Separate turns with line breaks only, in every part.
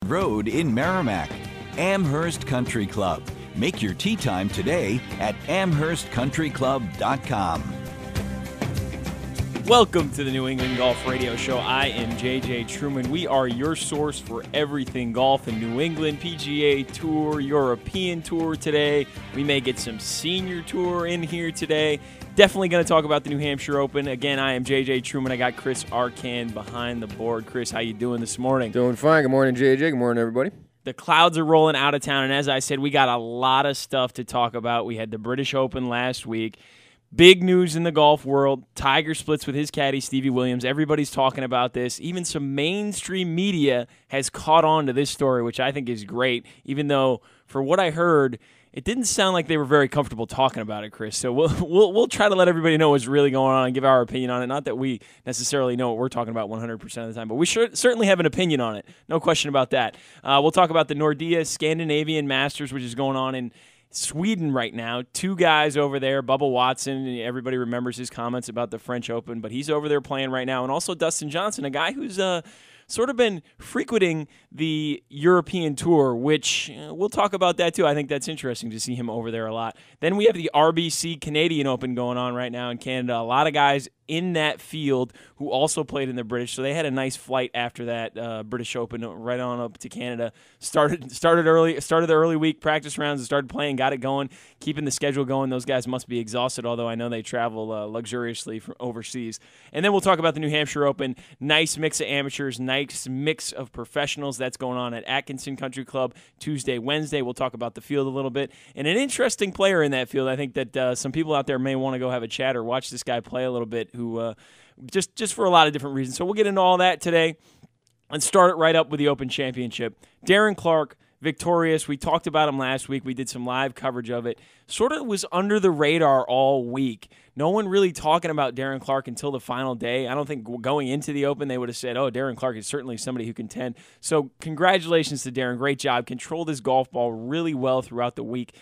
Road in Merrimack. Amherst Country Club. Make your tee time today at amherstcountryclub.com.
Welcome to the New England Golf Radio Show. I am JJ Truman. We are your source for everything golf in New England, PGA Tour, European Tour today. We may get some Senior Tour in here today. Definitely going to talk about the New Hampshire Open. Again, I am JJ Truman. I got Chris Arcan behind the board. Chris, how you doing this morning?
Doing fine. Good morning, JJ. Good morning, everybody.
The clouds are rolling out of town, and as I said, we got a lot of stuff to talk about. We had the British Open last week. Big news in the golf world. Tiger splits with his caddy, Stevie Williams. Everybody's talking about this. Even some mainstream media has caught on to this story, which I think is great, even though, for what I heard, it didn't sound like they were very comfortable talking about it, Chris. So we'll try to let everybody know what's really going on and give our opinion on it. Not that we necessarily know what we're talking about 100% of the time, but we certainly have an opinion on it. No question about that. We'll talk about the Nordea Scandinavian Masters, which is going on in Sweden right now. Two guys over there, Bubba Watson, everybody remembers his comments about the French Open, but he's over there playing right now. And also Dustin Johnson, a guy who's sort of been frequenting the European Tour, which we'll talk about that too. I think that's interesting to see him over there a lot. Then we have the RBC Canadian Open going on right now in Canada. A lot of guys in that field who also played in the British, so they had a nice flight after that British Open right on up to Canada. Started the early week practice rounds and started playing, got it going, keeping the schedule going. Those guys must be exhausted, although I know they travel luxuriously from overseas. And then we'll talk about the New Hampshire Open. Nice mix of amateurs, nice mix of professionals. That's going on at Atkinson Country Club Tuesday, Wednesday. We'll talk about the field a little bit. And an interesting player in that field. I think that some people out there may want to go have a chat or watch this guy play a little bit, who just for a lot of different reasons. So we'll get into all that today and start it right up with the Open Championship. Darren Clarke, victorious. We talked about him last week. We did some live coverage of it. Sort of was under the radar all week. No one really talking about Darren Clarke until the final day. I don't think going into the Open they would have said, oh, Darren Clarke is certainly somebody who can contend. So congratulations to Darren. Great job. Controlled his golf ball really well throughout the week.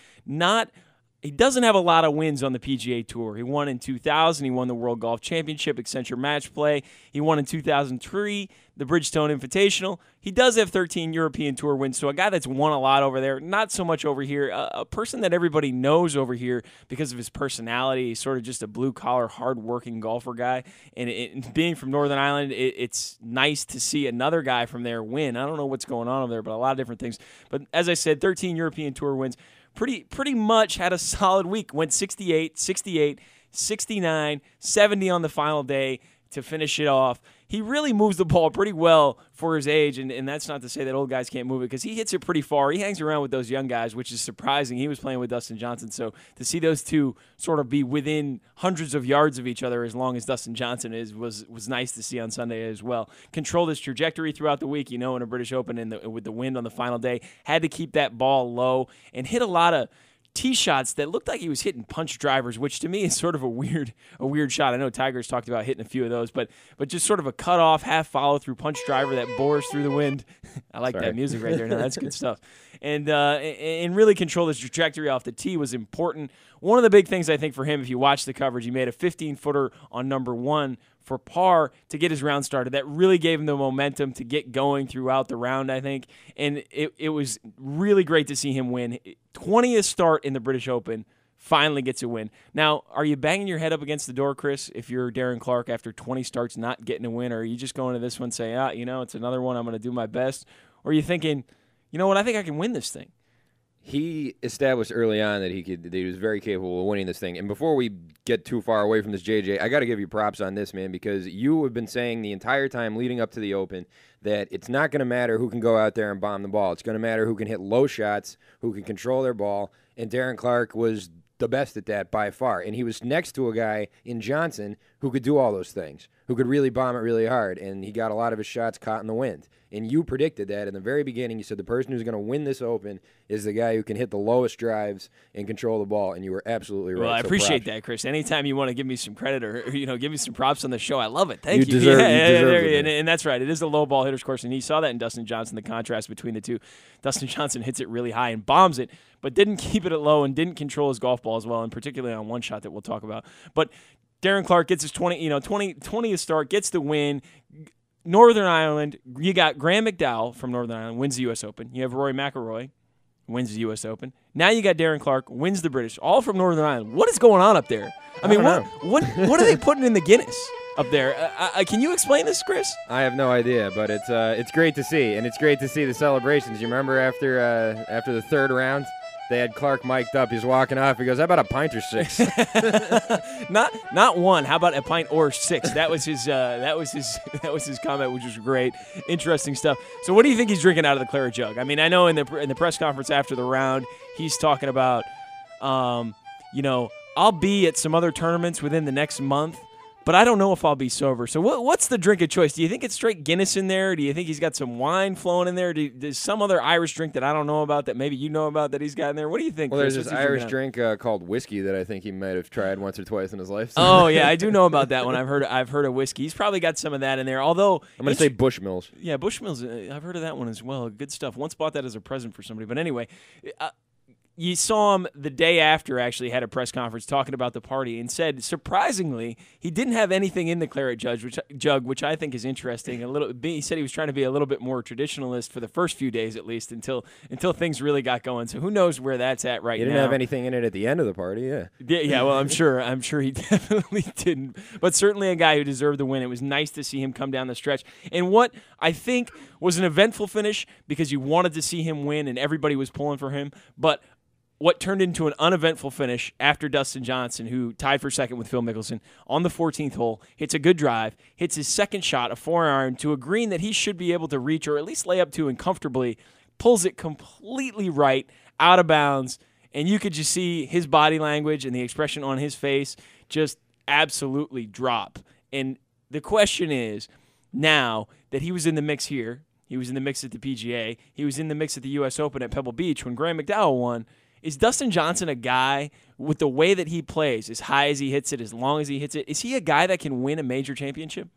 He doesn't have a lot of wins on the PGA Tour. He won in 2000. He won the World Golf Championship, Accenture Match Play. He won in 2003, the Bridgestone Invitational. He does have 13 European Tour wins, so a guy that's won a lot over there, not so much over here. A person that everybody knows over here because of his personality. He's sort of just a blue-collar, hard-working golfer guy. And being from Northern Ireland, it's nice to see another guy from there win. I don't know what's going on over there, but a lot of different things. But as I said, 13 European Tour wins. Pretty much had a solid week. Went 68, 68, 69, 70 on the final day to finish it off. He really moves the ball pretty well for his age, and that's not to say that old guys can't move it, because he hits it pretty far. He hangs around with those young guys, which is surprising. He was playing with Dustin Johnson, so to see those two sort of be within hundreds of yards of each other as long as Dustin Johnson is was nice to see on Sunday as well. Controlled his trajectory throughout the week, in a British Open with the wind on the final day. Had to keep that ball low and hit a lot of tee shots that looked like he was hitting punch drivers, which to me is sort of a weird shot. I know Tiger's talked about hitting a few of those, but just sort of a cut-off, half-follow-through punch driver that bores through the wind. I like that music right there. No, that's good stuff. And really control his trajectory off the tee was important. One of the big things I think for him, if you watch the coverage, he made a 15-footer on number one for par to get his round started. That really gave him the momentum to get going throughout the round, I think. And it was really great to see him win. 20th start in the British Open, finally gets a win. Now, are you banging your head up against the door, Chris, if you're Darren Clarke after 20 starts not getting a win? Or are you just going to this one saying, it's another one, I'm going to do my best? Or are you thinking, you know what, I think I can win this thing?
He established early on that he was very capable of winning this thing. And before we get too far away from this, JJ, I got to give you props on this, man, because you have been saying the entire time leading up to the Open that it's not going to matter who can go out there and bomb the ball. It's going to matter who can hit low shots, who can control their ball. And Darren Clarke was the best at that by far. And he was next to a guy in Johnson who could do all those things, who could really bomb it really hard. And he got a lot of his shots caught in the wind. And you predicted that in the very beginning. You said the person who's going to win this Open is the guy who can hit the lowest drives and control the ball, and you were absolutely right.
Well, I appreciate that, Chris. Anytime you want to give me some credit or give me some props on the show, I love it. Thank you.
You deserve it.
And that's right. It is a low ball hitter's course, and he saw that in Dustin Johnson, the contrast between the two. Dustin Johnson hits it really high and bombs it, but didn't keep it at low and didn't control his golf ball as well, and particularly on one shot that we'll talk about. But Darren Clarke gets his 20th start, gets the win. Northern Ireland, you got Graham McDowell from Northern Ireland, wins the U.S. Open. You have Rory McIlroy, wins the U.S. Open. Now you got Darren Clark, wins the British, all from Northern Ireland. What is going on up there? I mean, what are they putting in the Guinness up there? Can you explain this, Chris?
I have no idea, but it's great to see, and it's great to see the celebrations. You remember after the third round, they had Clark mic'd up. He's walking off. He goes, "How about a pint or 6?"
Not one. How about a pint or 6? That was his. That was his comment, which was great, interesting stuff. So, what do you think he's drinking out of the claret jug? I mean, I know in the press conference after the round, he's talking about, I'll be at some other tournaments within the next month, but I don't know if I'll be sober. So what's the drink of choice? Do you think it's straight Guinness in there? Do you think he's got some wine flowing in there? There's some other Irish drink that I don't know about that maybe you know about that he's got in there? What do you think,
Well,
Chris?
there's this Irish drink called whiskey that I think he might have tried once or twice in his life.
Oh, yeah, I do know about that one. I've heard of whiskey. He's probably got some of that in there, although
I'm going to say Bushmills.
Yeah, Bushmills. I've heard of that one as well. Good stuff. Once bought that as a present for somebody. But anyway, you saw him the day after, actually had a press conference talking about the party and said, surprisingly, he didn't have anything in the claret jug, which I think is interesting. He said he was trying to be a little bit more traditionalist for the first few days, at least, until things really got going. So who knows where that's at right now.
He didn't have anything in it at the end of the party, yeah.
Yeah, well, I'm sure he definitely didn't. But certainly a guy who deserved the win. It was nice to see him come down the stretch. And what I think was an eventful finish, because you wanted to see him win and everybody was pulling for him, but what turned into an uneventful finish after Dustin Johnson, who tied for second with Phil Mickelson, on the 14th hole, hits a good drive, hits his second shot, a 4-iron, to a green that he should be able to reach or at least lay up to and comfortably, pulls it completely right, out of bounds, and you could just see his body language and the expression on his face just absolutely drop. And the question is, now that he was in the mix here, he was in the mix at the PGA, he was in the mix at the U.S. Open at Pebble Beach when Graham McDowell won, is Dustin Johnson a guy, with the way that he plays, as high as he hits it, as long as he hits it, is he a guy that can win a major championship?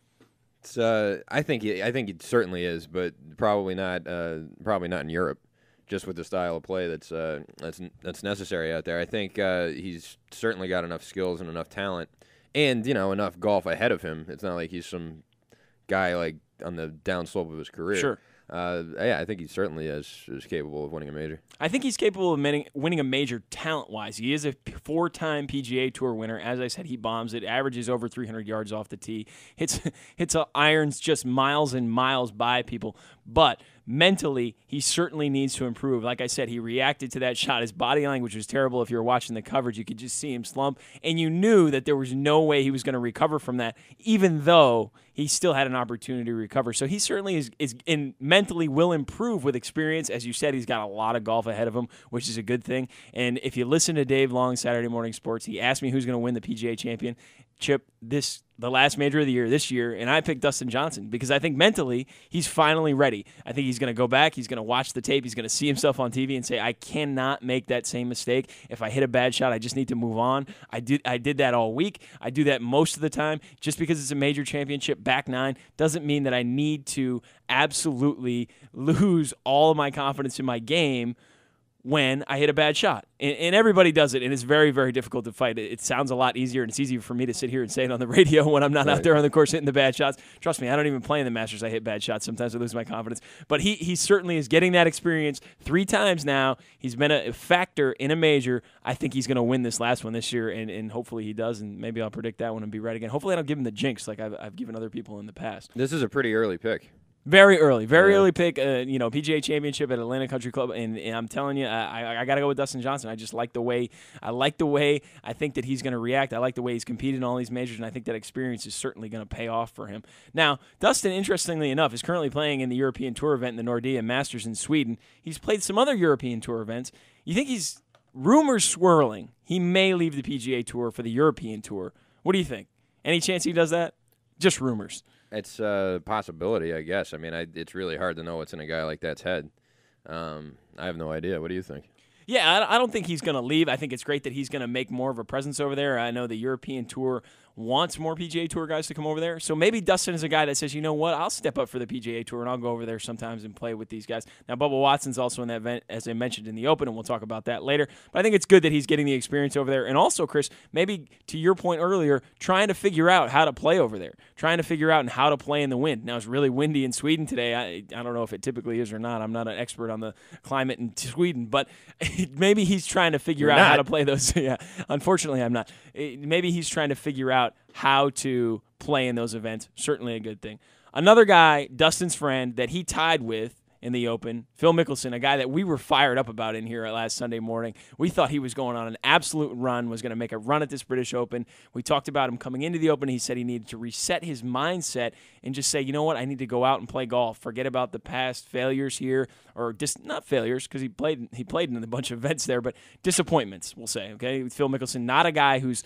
I think he certainly is, but probably not in Europe, just with the style of play that's necessary out there. I think he's certainly got enough skills and enough talent, and enough golf ahead of him. It's not like he's some guy like on the downslope of his career.
Sure.
I think he certainly is capable of winning a major.
I think he's capable of winning a major talent-wise. He is a 4-time PGA Tour winner. As I said, he bombs it, averages over 300 yards off the tee, hits irons just miles and miles by people. But mentally, he certainly needs to improve. Like I said, he reacted to that shot. His body language was terrible. If you were watching the coverage, you could just see him slump. And you knew that there was no way he was going to recover from that, even though he still had an opportunity to recover. So he certainly is mentally will improve with experience. As you said, he's got a lot of golf ahead of him, which is a good thing. And if you listen to Dave Long, Saturday Morning Sports, he asked me who's going to win the PGA Championship the last major of the year this year, and I picked Dustin Johnson because I think mentally he's finally ready. I think he's going to go back, he's going to watch the tape, he's going to see himself on TV and say, I cannot make that same mistake. If I hit a bad shot, I just need to move on. I did that all week. I do that most of the time. Just because it's a major championship, back 9, doesn't mean that I need to absolutely lose all of my confidence in my game when I hit a bad shot. And everybody does it, and it's very, very difficult to fight. It sounds a lot easier, and it's easier for me to sit here and say it on the radio when I'm not out there on the course hitting the bad shots. Trust me, I don't even play in the Masters. I hit bad shots. Sometimes I lose my confidence. But he certainly is getting that experience 3 times now. He's been a factor in a major. I think he's going to win this last one this year, and hopefully he does, and maybe I'll predict that one and be right again. Hopefully I don't give him the jinx like I've given other people in the past.
This is a pretty early pick.
Very early pick. PGA Championship at Atlanta Country Club, and I'm telling you, I got to go with Dustin Johnson. I just like the way. I think that he's going to react. I like the way he's competed in all these majors, and I think that experience is certainly going to pay off for him. Now, Dustin, interestingly enough, is currently playing in the European Tour event in the Nordea Masters in Sweden. He's played some other European Tour events. You think he's rumors swirling? He may leave the PGA Tour for the European Tour. What do you think? Any chance he does that? Just rumors.
It's a possibility, I guess. I mean, it's really hard to know what's in a guy like that's head. I have no idea. What do you think?
Yeah, I don't think he's going to leave. I think it's great that he's going to make more of a presence over there. I know the European Tour wants more PGA Tour guys to come over there. So maybe Dustin is a guy that says, you know what, I'll step up for the PGA Tour and I'll go over there sometimes and play with these guys. Now, Bubba Watson's also in that event, as I mentioned in the Open, and we'll talk about that later. But I think it's good that he's getting the experience over there. And also, Chris, maybe to your point earlier, trying to figure out how to play over there, trying to figure out how to play in the wind. Now, it's really windy in Sweden today. I don't know if it typically is or not. I'm not an expert on the climate in Sweden, but maybe he's trying to figure out how to play those. Yeah, unfortunately, I'm not. Maybe he's trying to figure out how to play in those events. Certainly a good thing. Another guy, Dustin's friend, that he tied with in the Open, Phil Mickelson, a guy that we were fired up about in here last Sunday morning. We thought he was going on an absolute run, was going to make a run at this British Open. We talked about him coming into the Open. He said he needed to reset his mindset and just say, you know what, I need to go out and play golf. Forget about the past failures here, or just not failures, because he played in a bunch of events there, but disappointments, we'll say. Okay, Phil Mickelson, not a guy who's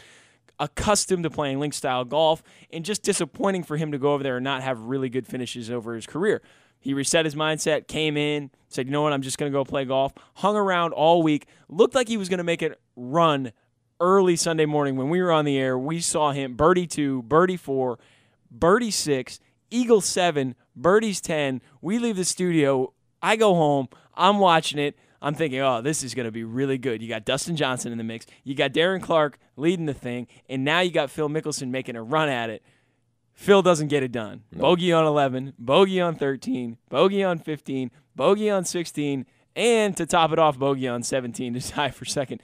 accustomed to playing link-style golf, and just disappointing for him to go over there and not have really good finishes over his career. He reset his mindset, came in, said, you know what, I'm just going to go play golf. Hung around all week. Looked like he was going to make it run early Sunday morning. When we were on the air, we saw him birdie 2, birdie 4, birdie 6, eagle 7, birdies 10. We leave the studio. I go home. I'm watching it. I'm thinking, oh, this is going to be really good. You got Dustin Johnson in the mix. You got Darren Clarke leading the thing. And now you got Phil Mickelson making a run at it. Phil doesn't get it done. Nope. Bogey on 11, bogey on 13, bogey on 15, bogey on 16, and to top it off, bogey on 17 to tie for second.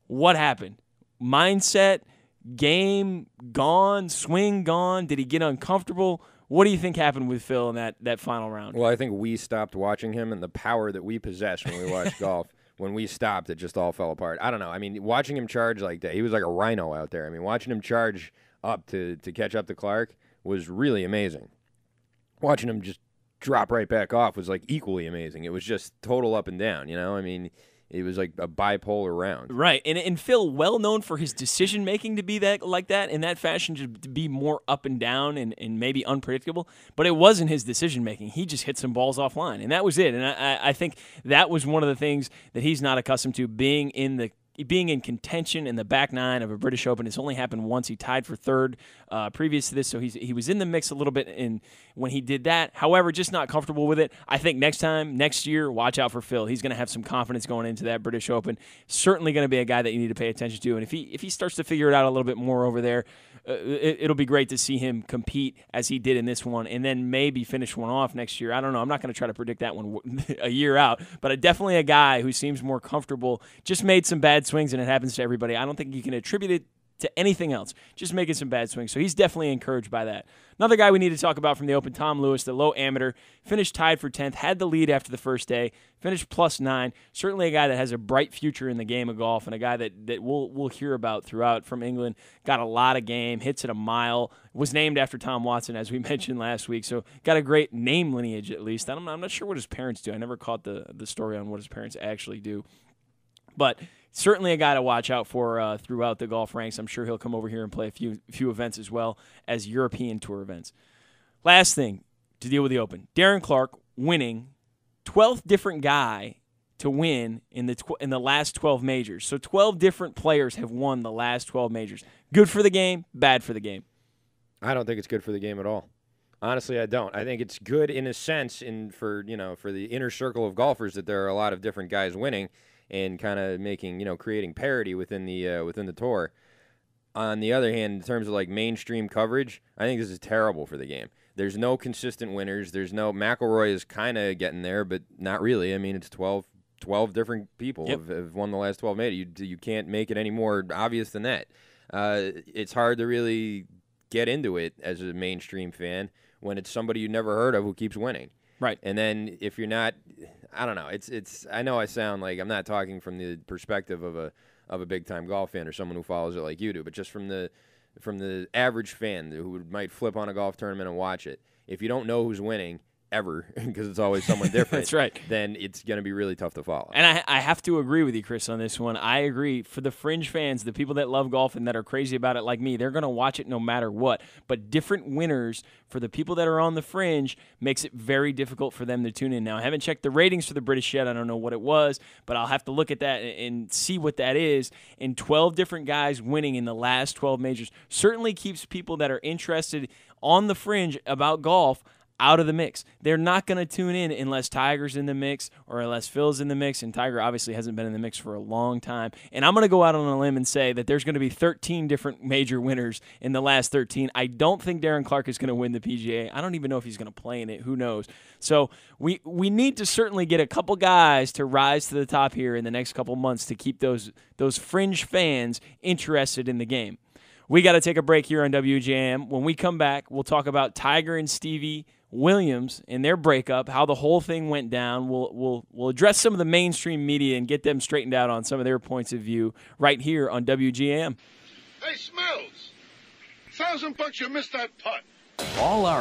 What happened? Mindset, game gone, swing gone? Did he get uncomfortable? What do you think happened with Phil in that final round?
Well, I think we stopped watching him, and the power that we possess when we watch golf, when we stopped, it just all fell apart. I don't know. I mean, watching him charge like that, he was like a rhino out there. I mean, watching him charge up to catch up to Clarke was really amazing. Watching him just drop right back off was like equally amazing. It was just total up and down, you know? I mean, it was like a bipolar round.
Right. And Phil, well known for his decision making to be that like that, in that fashion, to be more up and down and maybe unpredictable. But it wasn't his decision making. He just hit some balls offline, and that was it. And I think that was one of the things that he's not accustomed to, being in contention in the back nine of a British Open. It's only happened once. He tied for third previous to this, so he was in the mix a little bit when he did that. However, just not comfortable with it. I think next year, watch out for Phil. He's going to have some confidence going into that British Open. Certainly going to be a guy that you need to pay attention to. And if he starts to figure it out a little bit more over there, it'll be great to see him compete as he did in this one, and then maybe finish one off next year. I don't know. I'm not going to try to predict that one a year out, but definitely a guy who seems more comfortable. Just made some bad swings, and it happens to everybody. I don't think you can attribute it to anything else, just making some bad swings. So he's definitely encouraged by that. Another guy we need to talk about from the Open, Tom Lewis, the low amateur, finished tied for 10th, had the lead after the first day, finished +9. Certainly a guy that has a bright future in the game of golf, and a guy that we'll hear about throughout, from England. Got a lot of game, hits at a mile, was named after Tom Watson, as we mentioned last week. So got a great name lineage, at least. I'm not sure what his parents do. I never caught the story on what his parents actually do. But certainly a guy to watch out for throughout the golf ranks. I'm sure he'll come over here and play a few events as well as European Tour events. Last thing to deal with the Open. Darren Clarke winning, 12th different guy to win in the last 12 majors. So 12 different players have won the last 12 majors. Good for the game, bad for the game.
I don't think it's good for the game at all. Honestly, I don't. I think it's good in a sense for the inner circle of golfers that there are a lot of different guys winning and kind of making, creating parity within the tour. On the other hand, in terms of like mainstream coverage, I think this is terrible for the game. There's no consistent winners. McIlroy is kind of getting there, but not really. I mean, it's 12 different people have won the last 12 majors. You can't make it any more obvious than that. It's hard to really get into it as a mainstream fan when it's somebody you never heard of who keeps winning.
Right.
And then if you're not, I don't know. It's. I know I sound like I'm not talking from the perspective of a big time golf fan or someone who follows it like you do, but just from the average fan who might flip on a golf tournament and watch it. If you don't know who's winning, ever, because it's always someone different.
That's right.
Then it's going to be really tough to follow.
And I have to agree with you, Chris, on this one. I agree. For the fringe fans, the people that love golf and that are crazy about it like me, they're going to watch it no matter what. But different winners for the people that are on the fringe makes it very difficult for them to tune in. Now, I haven't checked the ratings for the British yet. I don't know what it was, but I'll have to look at that and see what that is. And 12 different guys winning in the last 12 majors certainly keeps people that are interested on the fringe about golf out of the mix. They're not going to tune in unless Tiger's in the mix or unless Phil's in the mix, and Tiger obviously hasn't been in the mix for a long time. And I'm going to go out on a limb and say that there's going to be 13 different major winners in the last 13. I don't think Darren Clarke is going to win the PGA. I don't even know if he's going to play in it. Who knows? So we need to certainly get a couple guys to rise to the top here in the next couple months to keep those fringe fans interested in the game. We got to take a break here on WJM. When we come back, we'll talk about Tiger and Stevie Williams and their breakup, how the whole thing went down. We'll address some of the mainstream media and get them straightened out on some of their points of view right here on WGM.
Hey, Smells! $1,000 you missed that putt.
All our